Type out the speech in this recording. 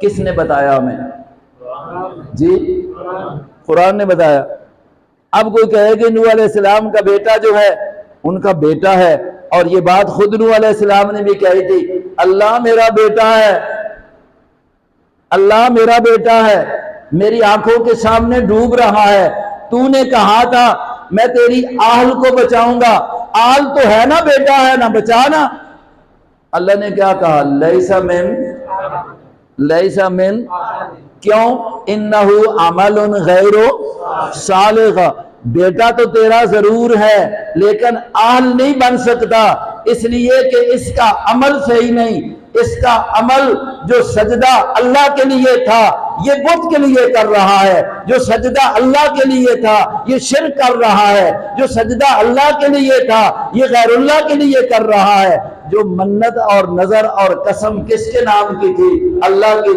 کس نے بتایا ہمیں؟ جی قرآن نے بتایا۔ اب کوئی کہے کہ نوح علیہ السلام کا بیٹا جو ہے ان کا بیٹا ہے، اور یہ بات خود نوح علیہ السلام نے بھی کہی تھی، اللہ میرا بیٹا ہے، اللہ میرا بیٹا ہے، میری آنکھوں کے سامنے ڈوب رہا ہے، تو نے کہا تھا میں تیری آل کو بچاؤں گا، آل تو ہے نا، بیٹا ہے نا، بچانا۔ اللہ نے کیا کہا؟ لیس من کیوں؟ انہو عمل غیر صالح، بیٹا تو تیرا ضرور ہے لیکن آل نہیں بن سکتا، اس لیے کہ اس کا عمل صحیح نہیں، اس کا عمل جو سجدہ اللہ کے لیے تھا یہ بت کے لیے کر رہا ہے، جو سجدہ اللہ کے لیے تھا یہ شرک کر رہا ہے، جو سجدہ اللہ کے لیے تھا یہ غیر اللہ کے لیے کر رہا ہے، جو منت اور نظر اور قسم کس کے نام کی تھی؟ اللہ کی